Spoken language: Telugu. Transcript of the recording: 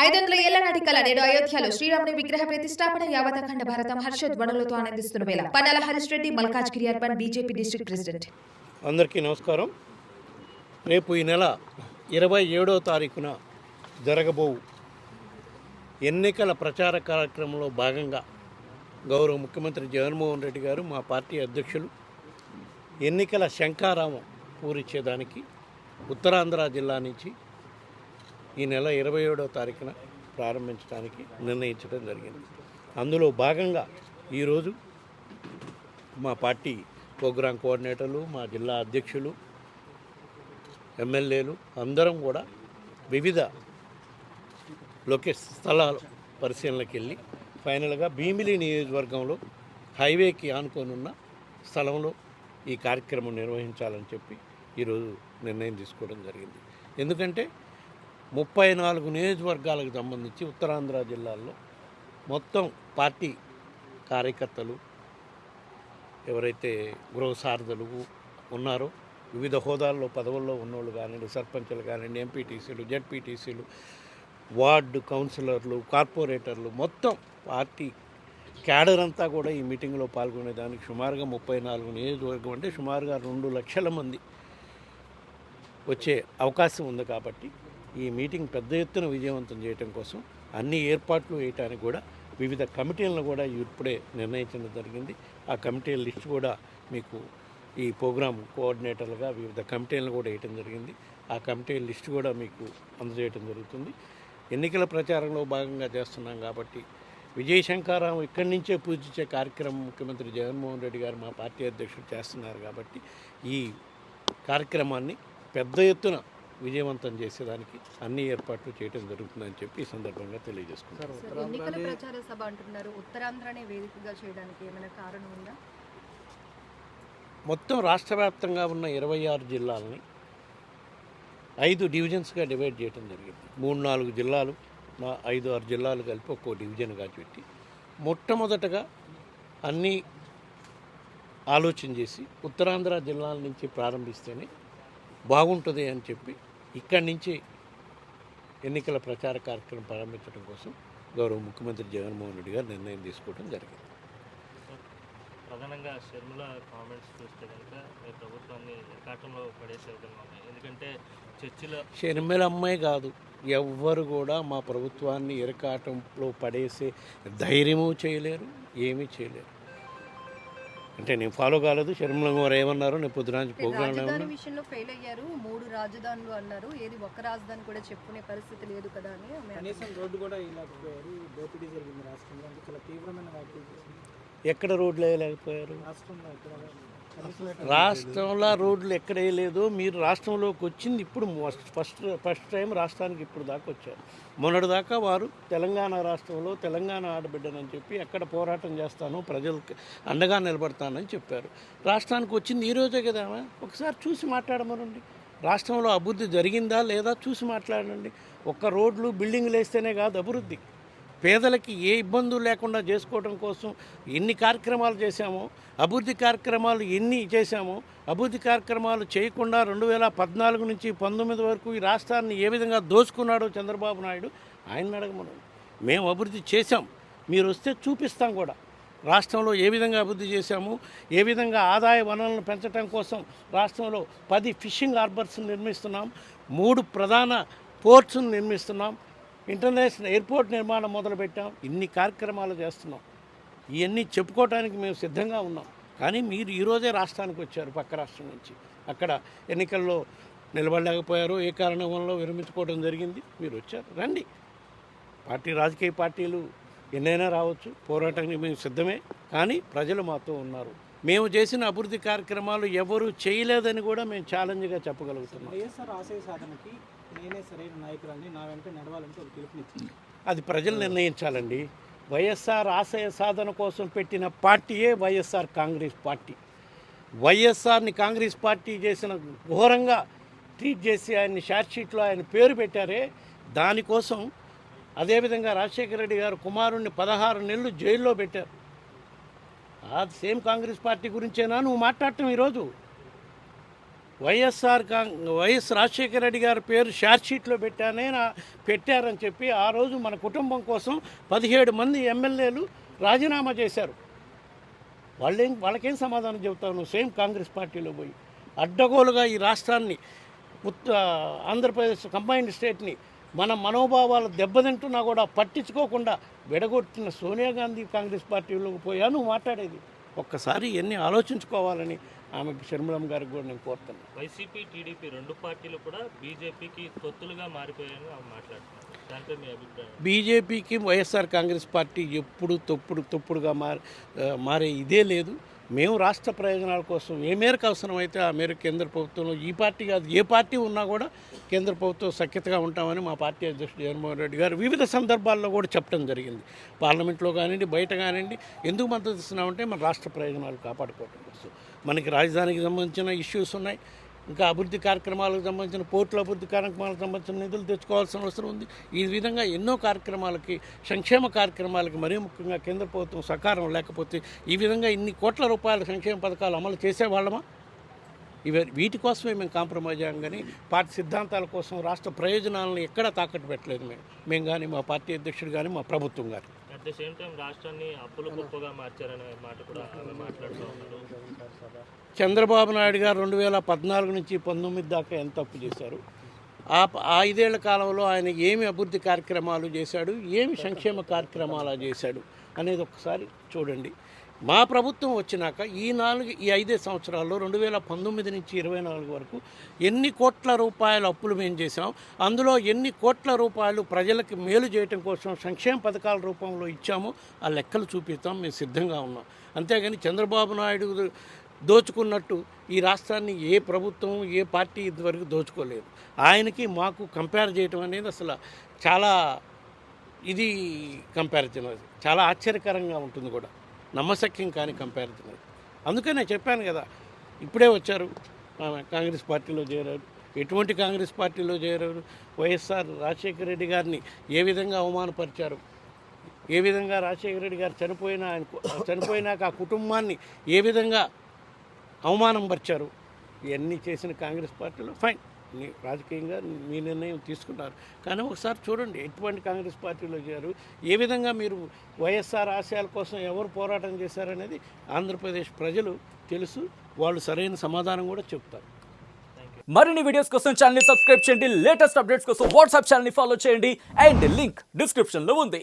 500 ఏళ్ల నాటి కళ నేడు అయోధ్యలో శ్రీరాముని విగ్రహ ప్రతిష్టాపన యావత్ అఖండ భారతం హర్షధ్వనులతో ఆనందిస్తున్న వేళ Pannala Harish Reddy Malkajgiri urban BJP district president. అందరికీ నమస్కారం. రేపు ఈ నెల 27వ తారీఖున జరగబో ఎన్నికల ప్రచార కార్యక్రమంలో భాగంగా గౌరవ ముఖ్యమంత్రి జగన్మోహన్ రెడ్డి గారు, మా పార్టీ అధ్యక్షులు ఎన్నికల శంఖారావం పూరించేదానికి ఉత్తరాంధ్ర జిల్లా నుంచి ఈ నెల 27వ తారీఖున ప్రారంభించడానికి నిర్ణయించడం జరిగింది. అందులో భాగంగా ఈరోజు మా పార్టీ ప్రోగ్రాం కోఆర్డినేటర్లు, మా జిల్లా అధ్యక్షులు, ఎమ్మెల్యేలు అందరం కూడా వివిధ స్థలాలు పరిశీలనకి వెళ్ళి ఫైనల్గా భీమిలి నియోజకవర్గంలో హైవేకి ఆనుకోనున్న స్థలంలో ఈ కార్యక్రమం నిర్వహించాలని చెప్పి ఈరోజు నిర్ణయం తీసుకోవడం జరిగింది. ఎందుకంటే 34 నియోజకవర్గాలకు సంబంధించి ఉత్తరాంధ్ర జిల్లాల్లో మొత్తం పార్టీ కార్యకర్తలు ఎవరైతే గృహసారథులు ఉన్నారో, వివిధ హోదాల్లో పదవుల్లో ఉన్నోళ్ళు కానివ్వండి, సర్పంచులు కానివ్వండి, ఎంపీటీసీలు, జెడ్పీటీసీలు, వార్డు కౌన్సిలర్లు, కార్పొరేటర్లు, మొత్తం పార్టీ క్యాడర్ అంతా కూడా ఈ మీటింగ్లో పాల్గొనేదానికి సుమారుగా 34 నియోజకవర్గం అంటే సుమారుగా 2 లక్షల మంది వచ్చే అవకాశం ఉంది. కాబట్టి ఈ మీటింగ్ పెద్ద ఎత్తున విజయవంతం చేయడం కోసం అన్ని ఏర్పాట్లు వేయటానికి కూడా వివిధ కమిటీలను కూడా ఇప్పుడే నిర్ణయించడం జరిగింది. ఆ కమిటీల లిస్ట్ కూడా మీకు ఈ ప్రోగ్రాం కోఆర్డినేటర్లుగా వివిధ కమిటీలను కూడా వేయటం జరిగింది. ఆ కమిటీల లిస్ట్ కూడా మీకు అందజేయటం జరుగుతుంది. ఎన్నికల ప్రచారంలో భాగంగా చేస్తున్నాం కాబట్టి విజయశంకరాం ఇక్కడి నుంచే పూజించే కార్యక్రమం ముఖ్యమంత్రి జగన్మోహన్ రెడ్డి గారు, మా పార్టీ అధ్యక్షుడు చేస్తున్నారు. కాబట్టి ఈ కార్యక్రమాన్ని పెద్ద ఎత్తున విజయవంతం చేసేదానికి అన్ని ఏర్పాట్లు చేయడం జరుగుతుందని చెప్పి ఈ సందర్భంగా తెలియజేసుకుంటారు. ఎన్నికల ప్రచార సభ అంటున్నారు, ఉత్తరాంధ్రనే వేదికగా చేయడానికి ఏమైనా కారణం ఉందా? మొత్తం రాష్ట్ర వ్యాప్తంగా ఉన్న 26 జిల్లాలని 5 డివిజన్స్గా డివైడ్ చేయడం జరిగింది. 3-4 జిల్లాలు, 5-6 జిల్లాలు కలిపి ఒక్కో డివిజన్గా పెట్టి మొట్టమొదటగా అన్నీ ఆలోచన చేసి ఉత్తరాంధ్ర జిల్లాల నుంచి ప్రారంభిస్తేనే బాగుంటుంది అని చెప్పి ఇక్కడి నుంచి ఎన్నికల ప్రచార కార్యక్రమం ప్రారంభించడం కోసం గౌరవ ముఖ్యమంత్రి జగన్మోహన్ రెడ్డి గారు నిర్ణయం తీసుకోవడం జరిగింది. ప్రధానంగా షర్మిల కామెంట్స్ చూస్తే కనుక ప్రభుత్వాన్ని ఎరకాటంలో పడేసే విధంగా ఉన్నాయి. ఎందుకంటే చర్చిలో షర్మిల అమ్మాయి కాదు, ఎవ్వరు కూడా మా ప్రభుత్వాన్ని ఎరకాటంలో పడేసే ధైర్యము చేయలేరు, ఏమీ చేయలేరు. అంటే నేను ఫాలో కాలేదు. షర్మిల గారు ఏమన్నారు, నేను పొద్దున ప్రోగ్రామ్ విషయంలో ఫెయిల్ అయ్యారు, 3 రాజధానులు అన్నారు, ఏది ఒక్క రాజధాని కూడా చెప్పుకునే పరిస్థితి లేదు కదా అని. కనీసం రోడ్డు కూడా వేయలేకపోయారు, దోపిడీ జరిగింది రాష్ట్రంలో, అంటే చాలా తీవ్రమైన వ్యాఖ్యలు చేసింది. ఎక్కడ రోడ్లు వేయలేకపోయారు? రాష్ట్రంలో రోడ్లు ఎక్కడ వేయలేదు. మీరు రాష్ట్రంలోకి వచ్చింది ఇప్పుడు ఫస్ట్ టైం రాష్ట్రానికి ఇప్పుడు దాకా వచ్చారు. మొన్నటి దాకా వారు తెలంగాణ రాష్ట్రంలో తెలంగాణ ఆడబిడ్డనని చెప్పి ఎక్కడ పోరాటం చేస్తాను, ప్రజలకు అండగా నిలబడతానని చెప్పారు. రాష్ట్రానికి వచ్చింది ఈరోజే కదా. ఒకసారి చూసి మాట్లాడమనండి. రాష్ట్రంలో అభివృద్ధి జరిగిందా లేదా చూసి మాట్లాడండి. ఒక్క రోడ్లు బిల్డింగ్లు వేస్తేనే కాదు అభివృద్ధి. పేదలకి ఏ ఇబ్బందులు లేకుండా చేసుకోవడం కోసం ఎన్ని కార్యక్రమాలు చేశామో, అభివృద్ధి కార్యక్రమాలు ఎన్ని చేశామో, అభివృద్ధి కార్యక్రమాలు చేయకుండా 2014 నుంచి 19 వరకు ఈ రాష్ట్రాన్ని ఏ విధంగా దోచుకున్నాడో చంద్రబాబు నాయుడు, ఆయన అడగమను. మేము అభివృద్ధి చేశాం, మీరు వస్తే చూపిస్తాం కూడా. రాష్ట్రంలో ఏ విధంగా అభివృద్ధి చేశాము, ఏ విధంగా ఆదాయ వనరులను పెంచడం కోసం రాష్ట్రంలో 10 ఫిషింగ్ హార్బర్స్ నిర్మిస్తున్నాం, 3 ప్రధాన పోర్ట్స్ను నిర్మిస్తున్నాం, ఇంటర్నేషనల్ ఎయిర్పోర్ట్ నిర్మాణం మొదలుపెట్టాం. ఇన్ని కార్యక్రమాలు చేస్తున్నాం. ఇవన్నీ చెప్పుకోవడానికి మేము సిద్ధంగా ఉన్నాం. కానీ మీరు ఈరోజే రాష్ట్రానికి వచ్చారు పక్క రాష్ట్రం నుంచి. అక్కడ ఎన్నికల్లో నిలబడలేకపోయారు, ఏ కారణం వల్ల విరమించుకోవడం జరిగింది. మీరు వచ్చారు, రండి. రాజకీయ పార్టీలు ఎన్నైనా రావచ్చు, పోరాటానికి మేము సిద్ధమే. కానీ ప్రజలు మాతో ఉన్నారు. మేము చేసిన అభివృద్ధి కార్యక్రమాలు ఎవరు చేయలేదని కూడా మేము ఛాలెంజ్గా చెప్పగలుగుతున్నాం. వైఎస్ఆర్ ఆశయ సాధనకి నేనే సరైన నాయకురాన్ని, నా వెంట నడవాలంటే ఒక పిలుపునిచ్చింది. అది ప్రజలు నిర్ణయించాలండి. వైఎస్ఆర్ ఆశయ సాధన కోసం పెట్టిన పార్టీయే వైఎస్ఆర్ కాంగ్రెస్ పార్టీ. వైఎస్ఆర్ని కాంగ్రెస్ పార్టీ చేసిన ఘోరంగా ట్రీట్ చేసి ఆయన్ని షార్ట్షీట్లో ఆయన పేరు పెట్టారే, దానికోసం అదేవిధంగా రాజశేఖర రెడ్డి గారు కుమారుణ్ణి 16 నెలలు జైల్లో పెట్టారు. ఆ సేమ్ కాంగ్రెస్ పార్టీ గురించేనా నువ్వు మాట్లాడటం ఈరోజు? వైఎస్ రాజశేఖర రెడ్డి గారి పేరు షార్ట్ షీట్లో పెట్టారని చెప్పి ఆ రోజు మన కుటుంబం కోసం 17 మంది ఎమ్మెల్యేలు రాజీనామా చేశారు. వాళ్ళకేం సమాధానం చెబుతావు నువ్వు? సేమ్ కాంగ్రెస్ పార్టీలో పోయి అడ్డగోలుగా ఈ రాష్ట్రాన్ని ఆంధ్రప్రదేశ్ కంబైన్డ్ స్టేట్ని మన మనోభావాలు దెబ్బతింటున్నా కూడా పట్టించుకోకుండా విడగొట్టిన సోనియా గాంధీ కాంగ్రెస్ పార్టీలోకి పోయా నువ్వు మాట్లాడేది? ఒక్కసారి ఎన్ని ఆలోచించుకోవాలని ఆమెకి షర్మిలమ్మ గారికి కూడా నేను కోరుతున్నాను. వైసీపీ టీడీపీ 2 పార్టీలు కూడా బీజేపీకి తొత్తులుగా మారిపోయాయని ఆమె మాట్లాడుతున్నారు. దాంట్లో మీ అభిప్రాయం? బీజేపీకి వైఎస్ఆర్ కాంగ్రెస్ పార్టీ ఎప్పుడు తొప్పుడుగా మారే ఇదే లేదు. మేము రాష్ట్ర ప్రయోజనాల కోసం ఏ మేరకు అవసరమైతే ఆ మేరకు కేంద్ర ప్రభుత్వంలో ఈ పార్టీ కాదు ఏ పార్టీ ఉన్నా కూడా కేంద్ర ప్రభుత్వం సఖ్యతగా ఉంటామని మా పార్టీ అధ్యక్షుడు జగన్మోహన్ రెడ్డి గారు వివిధ సందర్భాల్లో కూడా చెప్పడం జరిగింది. పార్లమెంట్లో కానివ్వండి, బయట కానివ్వండి. ఎందుకు మద్దతు ఇస్తున్నామంటే మన రాష్ట్ర ప్రయోజనాలు కాపాడుకోవడం కోసం. మనకి రాజధానికి సంబంధించిన ఇష్యూస్ ఉన్నాయి, ఇంకా అభివృద్ధి కార్యక్రమాలకు సంబంధించిన పోర్టుల అభివృద్ధి కార్యక్రమాలకు సంబంధించిన నిధులు తెచ్చుకోవాల్సిన అవసరం ఉంది. ఈ విధంగా ఎన్నో కార్యక్రమాలకి, సంక్షేమ కార్యక్రమాలకి మరీ ముఖ్యంగా కేంద్ర ప్రభుత్వం సహకారం లేకపోతే ఈ విధంగా ఇన్ని కోట్ల రూపాయల సంక్షేమ పథకాలు అమలు చేసేవాళ్ళమా? వీటి కోసమే మేము కాంప్రమైజ్ అయ్యాం కానీ పార్టీ సిద్ధాంతాల కోసం రాష్ట్ర ప్రయోజనాలను ఎక్కడా తాకట్టు పెట్టలేదు మేము కానీ, మా పార్టీ అధ్యక్షుడు కానీ, మా ప్రభుత్వం కానీ. అట్ ద సేమ్ టైం రాష్ట్రాన్ని అప్పులు గొప్పగా మార్చారనే మాట కూడా ఆమె మాట్లాడుతూ ఉన్నారు. చంద్రబాబు నాయుడు గారు 2014 నుంచి 19 దాకా ఎంత అప్పు చేశారు? ఆ 5 ఏళ్ల కాలంలో ఆయన ఏమి అభివృద్ధి కార్యక్రమాలు చేశాడు, ఏమి సంక్షేమ కార్యక్రమాలు చేశాడు అనేది ఒకసారి చూడండి. మా ప్రభుత్వం వచ్చినాక ఈ 5 సంవత్సరాల్లో 2019 నుంచి 24 వరకు ఎన్ని కోట్ల రూపాయల అప్పులు మేము చేసాం, అందులో ఎన్ని కోట్ల రూపాయలు ప్రజలకు మేలు చేయడం కోసం సంక్షేమ పథకాల రూపంలో ఇచ్చామో ఆ లెక్కలు చూపిస్తాం. మేము సిద్ధంగా ఉన్నాం. అంతేగాని చంద్రబాబు నాయుడు దోచుకున్నట్టు ఈ రాష్ట్రాన్ని ఏ ప్రభుత్వం, ఏ పార్టీ ఇంతవరకు దోచుకోలేదు. ఆయనకి మాకు కంపేర్ చేయడం అనేది అసలు చాలా కంపారిజన్, అది చాలా ఆశ్చర్యకరంగా ఉంటుంది కూడా, నమ్మశక్యం కాని కంపారిజన్ అది. అందుకనే నేను చెప్పాను కదా, ఇప్పుడే వచ్చారు కాంగ్రెస్ పార్టీలో చేరారు. ఎటువంటి కాంగ్రెస్ పార్టీలో చేరారు? వైఎస్ఆర్ రాజశేఖర రెడ్డి గారిని ఏ విధంగా అవమానపరిచారు, ఏ విధంగా రాజశేఖర రెడ్డి గారు చనిపోయినాక ఆ కుటుంబాన్ని ఏ విధంగా అవమానం పరిచారు, ఇవన్నీ చేసిన కాంగ్రెస్ పార్టీలో ఫైన్, రాజకీయంగా మీ నిర్ణయం తీసుకున్నారు. కానీ ఒకసారి చూడండి ఎటువంటి కాంగ్రెస్ పార్టీలో చేరారు, ఏ విధంగా మీరు వైఎస్ఆర్ ఆశయాల కోసం ఎవరు పోరాటం చేశారనేది ఆంధ్రప్రదేశ్ ప్రజలు తెలుసు. వాళ్ళు సరైన సమాధానం కూడా చెప్తారు. మరిన్ని వీడియోస్ కోసం ఛానల్ ని సబ్స్క్రైబ్ చేయండి. లేటెస్ట్ అప్డేట్స్ కోసం వాట్సాప్ ఛానల్ ని ఫాలో చేయండి. అండ్ లింక్ డిస్క్రిప్షన్ లో ఉంది.